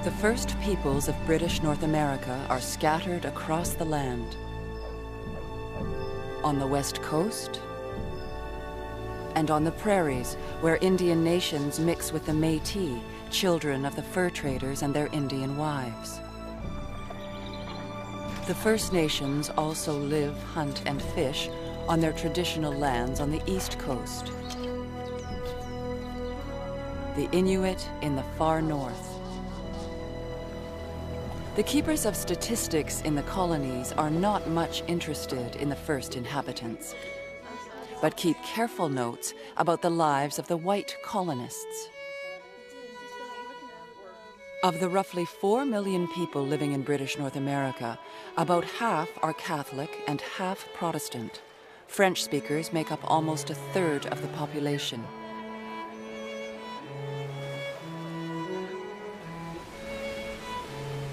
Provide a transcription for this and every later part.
The first peoples of British North America are scattered across the land. On the west coast, and on the prairies, where Indian nations mix with the Métis, children of the fur traders and their Indian wives. The First Nations also live, hunt, and fish on their traditional lands on the east coast. The Inuit in the far north. The keepers of statistics in the colonies are not much interested in the first inhabitants, but keep careful notes about the lives of the white colonists. Of the roughly 4 million people living in British North America, about half are Catholic and half Protestant. French speakers make up almost a third of the population.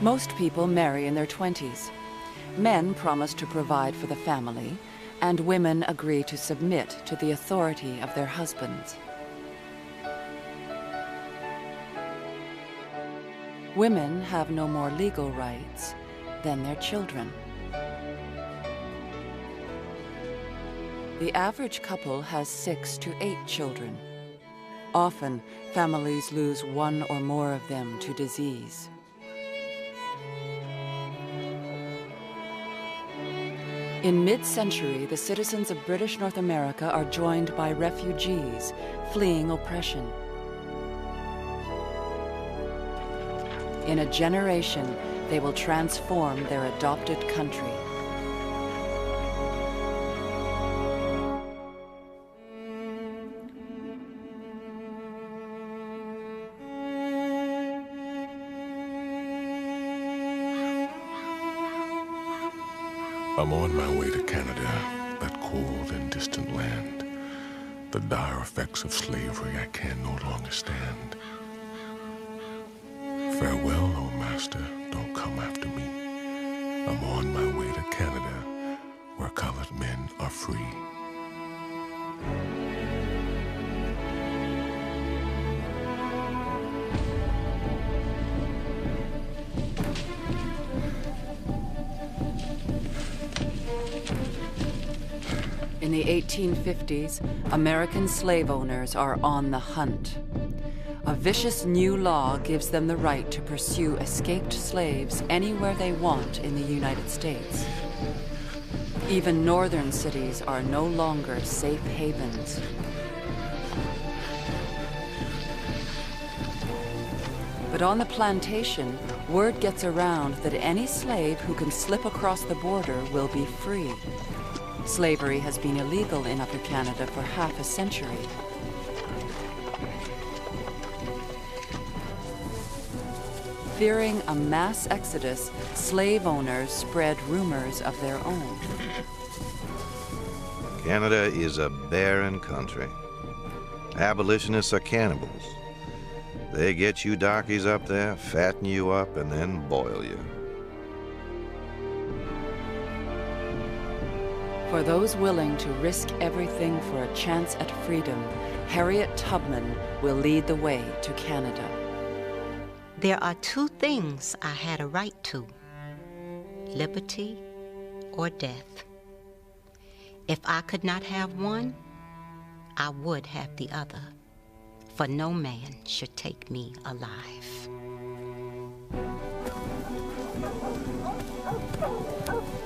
Most people marry in their 20s. Men promise to provide for the family, and women agree to submit to the authority of their husbands. Women have no more legal rights than their children. The average couple has 6 to 8 children. Often, families lose one or more of them to disease. In mid-century, the citizens of British North America are joined by refugees fleeing oppression. In a generation, they will transform their adopted country. I'm on my way to Canada, that cold and distant land. The dire effects of slavery I can no longer stand. Farewell, oh master, don't come after me. I'm on my way to Canada, where colored men are free. In the 1850s, American slave owners are on the hunt. A vicious new law gives them the right to pursue escaped slaves anywhere they want in the United States. Even northern cities are no longer safe havens. But on the plantation, word gets around that any slave who can slip across the border will be free. Slavery has been illegal in Upper Canada for half a century. Fearing a mass exodus, slave owners spread rumors of their own. Canada is a barren country. Abolitionists are cannibals. They get you darkies up there, fatten you up, and then boil you. For those willing to risk everything for a chance at freedom, Harriet Tubman will lead the way to Canada. There are 2 things I had a right to: liberty or death. If I could not have one, I would have the other, for no man should take me alive.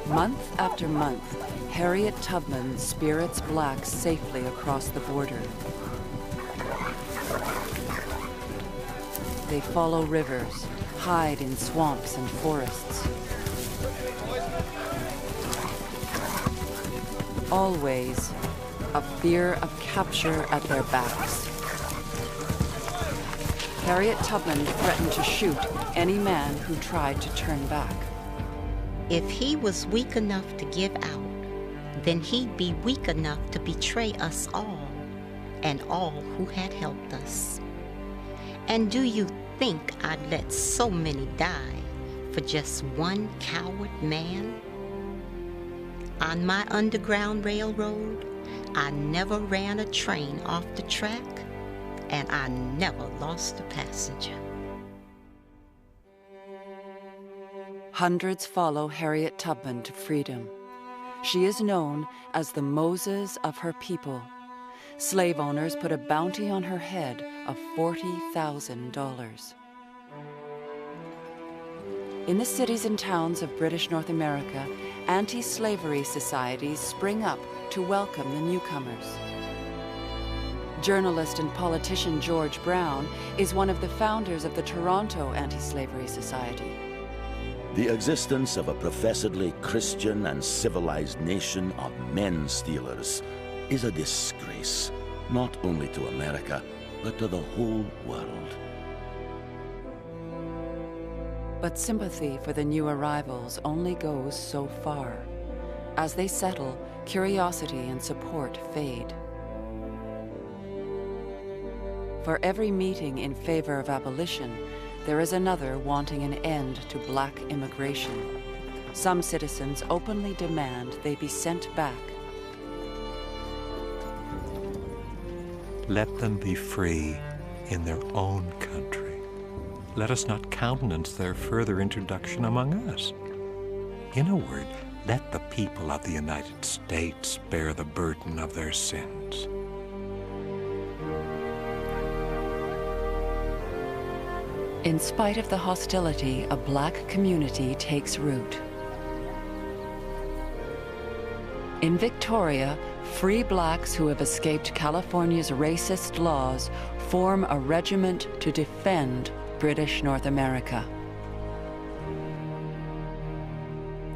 Month after month, Harriet Tubman spirits blacks safely across the border. They follow rivers, hide in swamps and forests. Always a fear of capture at their backs. Harriet Tubman threatened to shoot any man who tried to turn back. If he was weak enough to give out, then he'd be weak enough to betray us all and all who had helped us. And do you think I'd let so many die for just one coward man? On my Underground Railroad, I never ran a train off the track, and I never lost a passenger. Hundreds follow Harriet Tubman to freedom. She is known as the Moses of her people. Slave owners put a bounty on her head of $40,000. In the cities and towns of British North America, anti-slavery societies spring up to welcome the newcomers. Journalist and politician George Brown is one of the founders of the Toronto Anti-Slavery Society. The existence of a professedly Christian and civilized nation of men stealers is a disgrace, not only to America, but to the whole world. But sympathy for the new arrivals only goes so far. As they settle, curiosity and support fade. For every meeting in favor of abolition, there is another wanting an end to black immigration. Some citizens openly demand they be sent back. Let them be free in their own country. Let us not countenance their further introduction among us. In a word, let the people of the United States bear the burden of their sins. In spite of the hostility, a black community takes root. In Victoria, free blacks who have escaped California's racist laws form a regiment to defend British North America.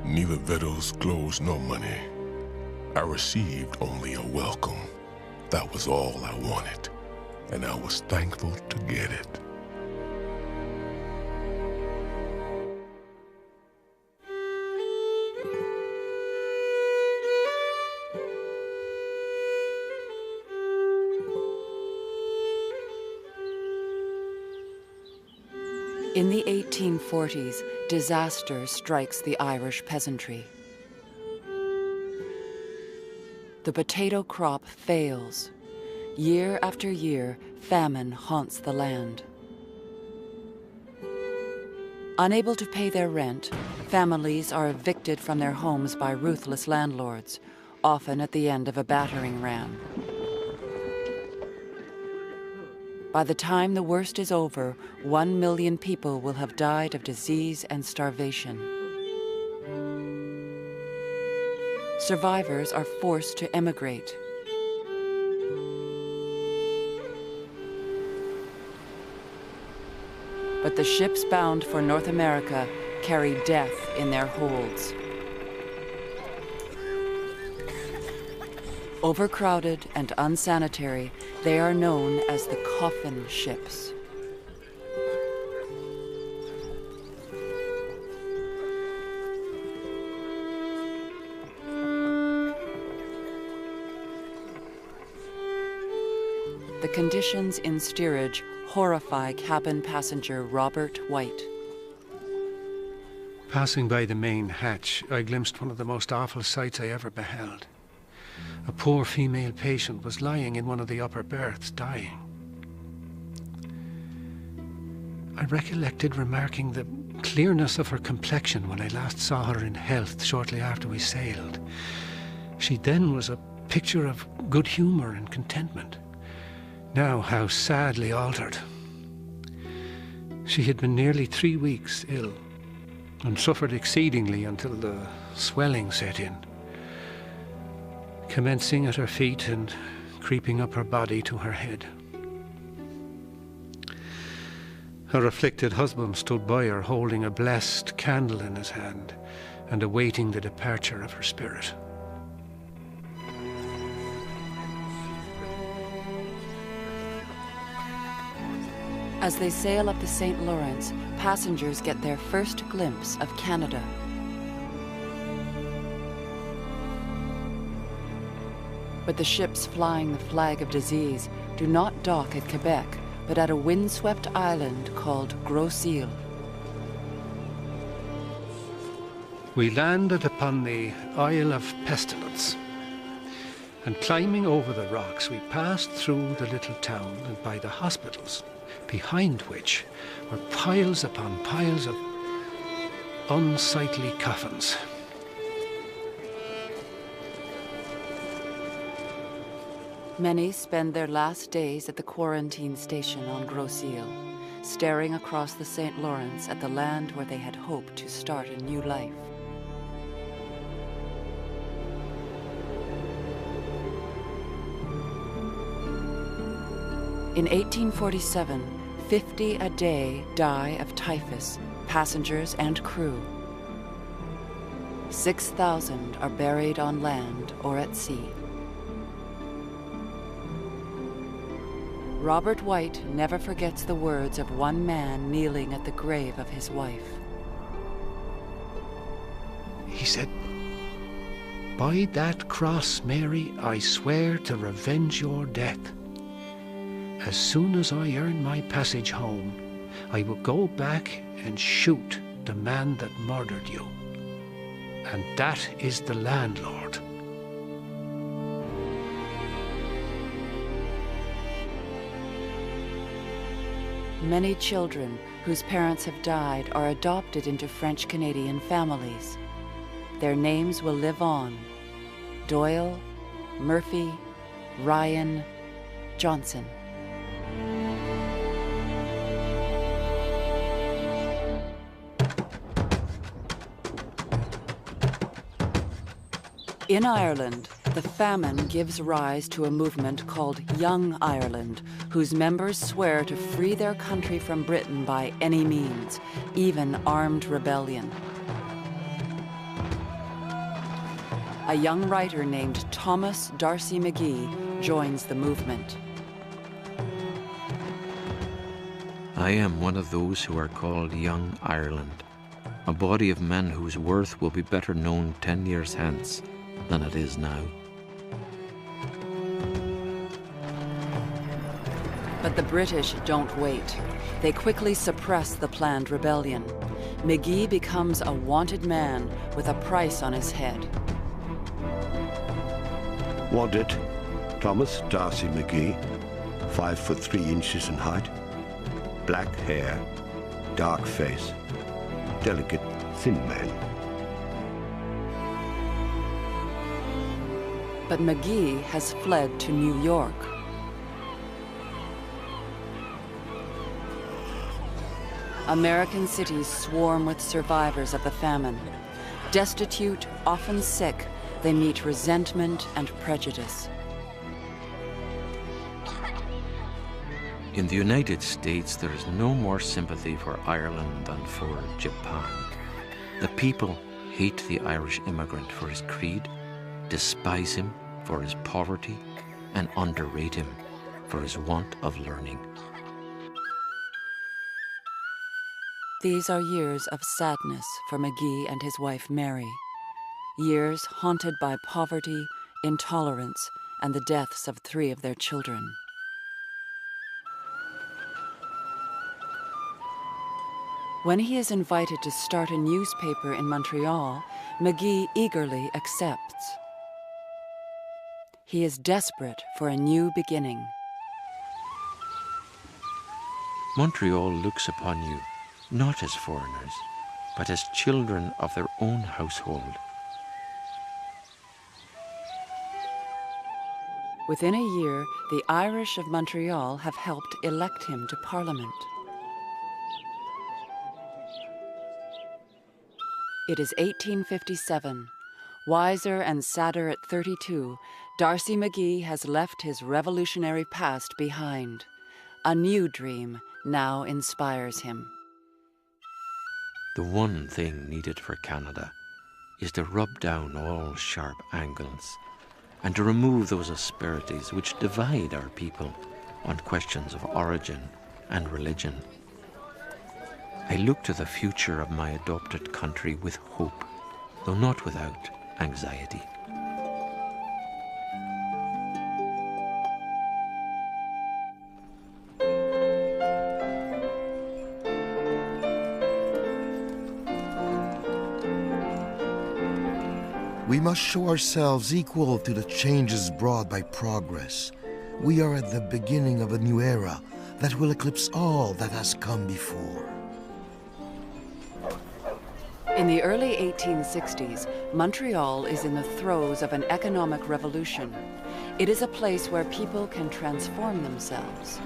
Neither victuals, clothes, nor money. I received only a welcome. That was all I wanted, and I was thankful to get it. In the 1840s, disaster strikes the Irish peasantry. The potato crop fails. Year after year, famine haunts the land. Unable to pay their rent, families are evicted from their homes by ruthless landlords, often at the end of a battering ram. By the time the worst is over, 1 million people will have died of disease and starvation. Survivors are forced to emigrate. But the ships bound for North America carry death in their holds. Overcrowded and unsanitary, they are known as the coffin ships. The conditions in steerage horrify cabin passenger Robert White. Passing by the main hatch, I glimpsed one of the most awful sights I ever beheld. A poor female patient was lying in one of the upper berths, dying. I recollected remarking the clearness of her complexion when I last saw her in health shortly after we sailed. She then was a picture of good humor and contentment. Now, how sadly altered. She had been nearly 3 weeks ill and suffered exceedingly until the swelling set in, commencing at her feet and creeping up her body to her head. Her afflicted husband stood by her, holding a blessed candle in his hand and awaiting the departure of her spirit. As they sail up the St. Lawrence, passengers get their first glimpse of Canada. But the ships flying the flag of disease do not dock at Quebec, but at a windswept island called Gros-Île. We landed upon the Isle of Pestilence, and climbing over the rocks, we passed through the little town and by the hospitals, behind which were piles upon piles of unsightly coffins. Many spend their last days at the quarantine station on Grosse Ile, staring across the St. Lawrence at the land where they had hoped to start a new life. In 1847, 50 a day die of typhus, passengers and crew. 6,000 are buried on land or at sea. Robert White never forgets the words of one man kneeling at the grave of his wife. He said, "By that cross, Mary, I swear to revenge your death. As soon as I earn my passage home, I will go back and shoot the man that murdered you. And that is the landlord." Many children whose parents have died are adopted into French-Canadian families. Their names will live on: Doyle, Murphy, Ryan, Johnson. In Ireland, the famine gives rise to a movement called Young Ireland, whose members swear to free their country from Britain by any means, even armed rebellion. A young writer named Thomas D'Arcy McGee joins the movement. I am one of those who are called Young Ireland, a body of men whose worth will be better known 10 years hence than it is now. But the British don't wait. They quickly suppress the planned rebellion. McGee becomes a wanted man with a price on his head. Wanted, Thomas D'Arcy McGee, 5'3" in height, black hair, dark face, delicate, thin man. But McGee has fled to New York. American cities swarm with survivors of the famine. Destitute, often sick, they meet resentment and prejudice. In the United States, there is no more sympathy for Ireland than for Japan. The people hate the Irish immigrant for his creed, despise him for his poverty, and underrate him for his want of learning. These are years of sadness for McGee and his wife Mary. Years haunted by poverty, intolerance, and the deaths of 3 of their children. When he is invited to start a newspaper in Montreal, McGee eagerly accepts. He is desperate for a new beginning. Montreal looks upon you not as foreigners, but as children of their own household. Within a year, the Irish of Montreal have helped elect him to Parliament. It is 1857. Wiser and sadder at 32, D'Arcy McGee has left his revolutionary past behind. A new dream now inspires him. The one thing needed for Canada is to rub down all sharp angles and to remove those asperities which divide our people on questions of origin and religion. I look to the future of my adopted country with hope, though not without anxiety. We must show ourselves equal to the changes brought by progress. We are at the beginning of a new era that will eclipse all that has come before. In the early 1860s, Montreal is in the throes of an economic revolution. It is a place where people can transform themselves.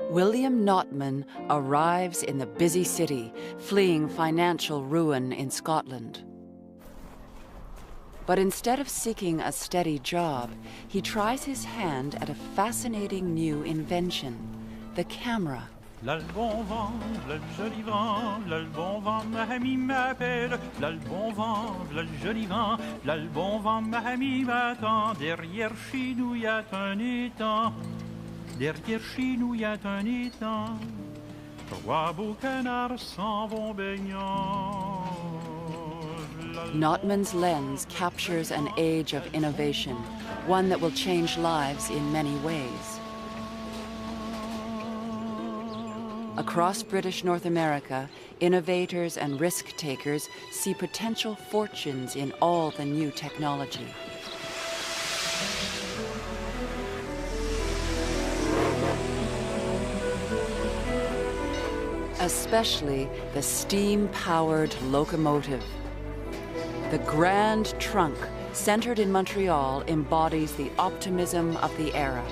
William Notman arrives in the busy city, fleeing financial ruin in Scotland. But instead of seeking a steady job, he tries his hand at a fascinating new invention, the camera. Là le bon vent, là le joli vent, là le bon vent, ma amie m'appelle. Là le bon vent, là le joli vent, là le bon vent, ma amie m'attend. Derrière chez nous y a un étang, derrière chez nous y a un étang. Trois beaux canards s'en vont baignant. Notman's lens captures an age of innovation, one that will change lives in many ways. Across British North America, innovators and risk-takers see potential fortunes in all the new technology. Especially the steam-powered locomotive. The Grand Trunk, centered in Montreal, embodies the optimism of the era.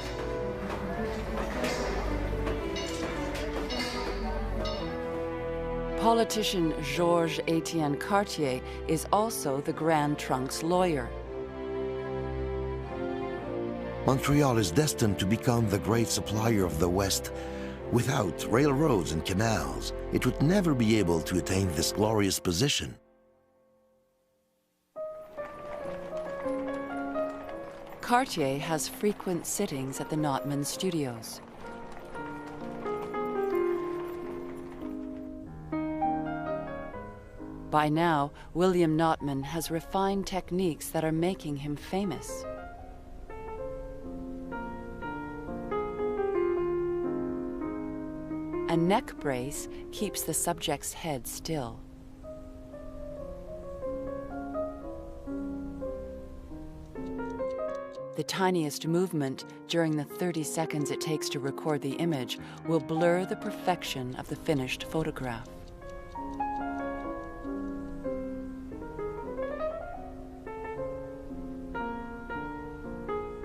Politician Georges-Étienne Cartier is also the Grand Trunk's lawyer. Montreal is destined to become the great supplier of the West. Without railroads and canals, it would never be able to attain this glorious position. Cartier has frequent sittings at the Notman studios. By now, William Notman has refined techniques that are making him famous. A neck brace keeps the subject's head still. The tiniest movement during the 30 seconds it takes to record the image will blur the perfection of the finished photograph.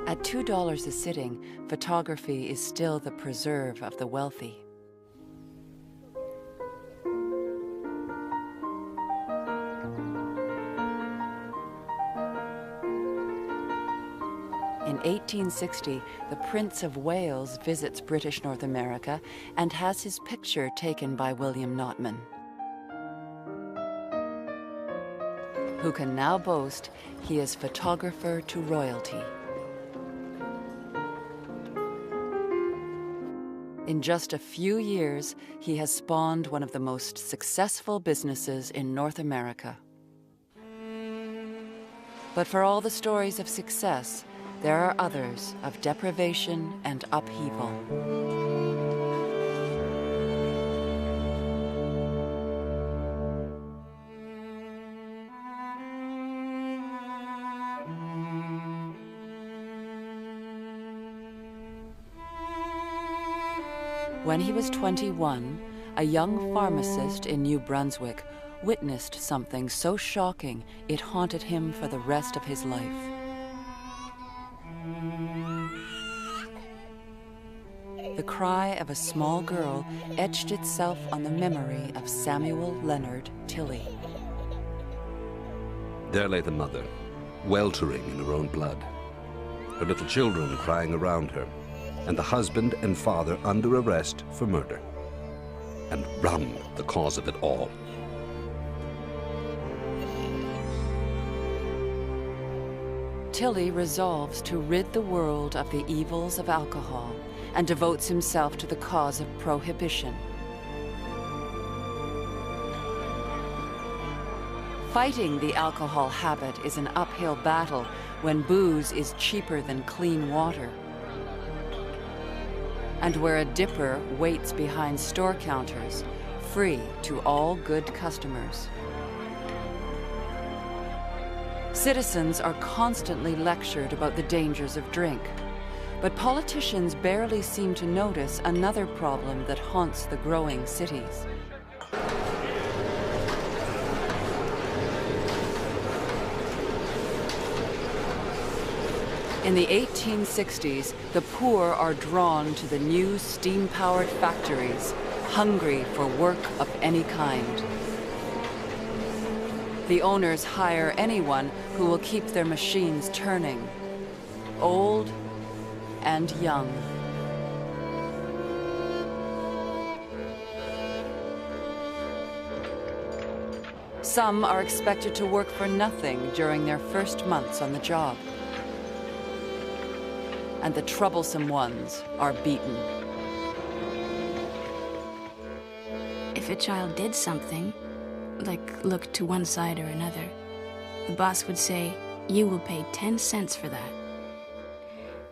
At $2 a sitting, photography is still the preserve of the wealthy. In 1860, the Prince of Wales visits British North America and has his picture taken by William Notman, who can now boast he is photographer to royalty. In just a few years, he has spawned one of the most successful businesses in North America. But for all the stories of success, there are others of deprivation and upheaval. When he was 21, a young pharmacist in New Brunswick witnessed something so shocking it haunted him for the rest of his life. The cry of a small girl etched itself on the memory of Samuel Leonard Tilley. There lay the mother, weltering in her own blood, her little children crying around her, and the husband and father under arrest for murder. And rum, the cause of it all. Tilley resolves to rid the world of the evils of alcohol and devotes himself to the cause of prohibition. Fighting the alcohol habit is an uphill battle when booze is cheaper than clean water, and where a dipper waits behind store counters, free to all good customers. Citizens are constantly lectured about the dangers of drink, But politicians barely seem to notice another problem that haunts the growing cities. In the 1860s, the poor are drawn to the new steam-powered factories, hungry for work of any kind. The owners hire anyone who will keep their machines turning, old and young. Some are expected to work for nothing during their first months on the job. And the troublesome ones are beaten. If a child did something, like look to one side or another, the boss would say, "You will pay 10 cents for that."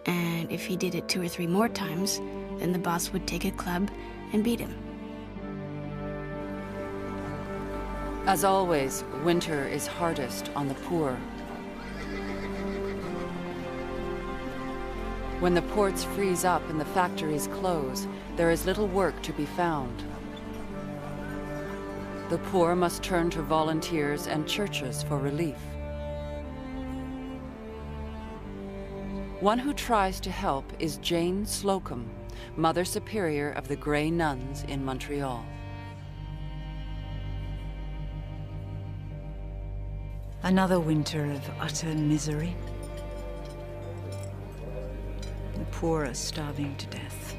And if he did it 2 or 3 more times, then the boss would take a club and beat him. As always, winter is hardest on the poor. When the ports freeze up and the factories close, there is little work to be found. The poor must turn to volunteers and churches for relief. One who tries to help is Jane Slocum, Mother Superior of the Grey Nuns in Montreal. Another winter of utter misery. The poor are starving to death.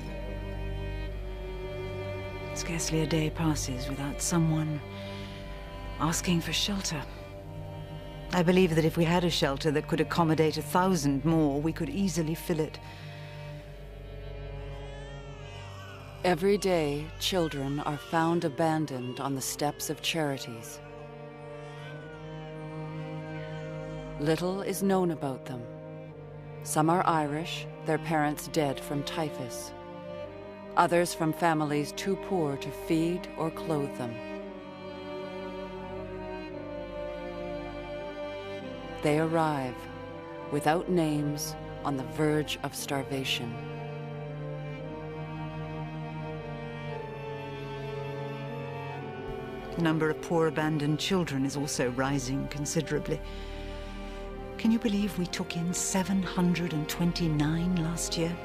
Scarcely a day passes without someone asking for shelter. I believe that if we had a shelter that could accommodate 1,000 more, we could easily fill it. Every day, children are found abandoned on the steps of charities. Little is known about them. Some are Irish, their parents dead from typhus. Others from families too poor to feed or clothe them. They arrive, without names, on the verge of starvation. The number of poor abandoned children is also rising considerably. Can you believe we took in 729 last year?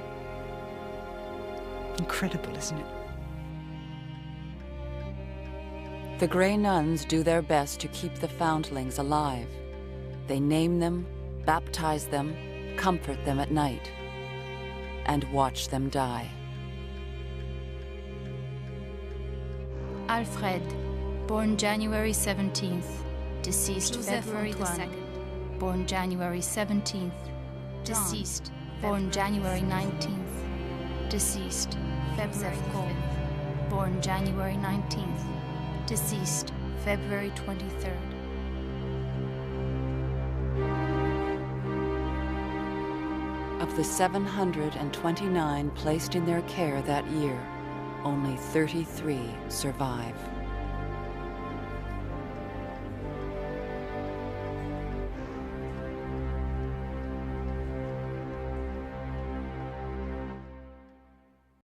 Incredible, isn't it? The Grey Nuns do their best to keep the foundlings alive. They name them, baptize them, comfort them at night, and watch them die. Alfred, born January 17th, deceased February the 2nd. Born January 17th, deceased, born January 19th, deceased, February 5th, born January 19th, deceased, February 23rd. Of the 729 placed in their care that year, only 33 survive.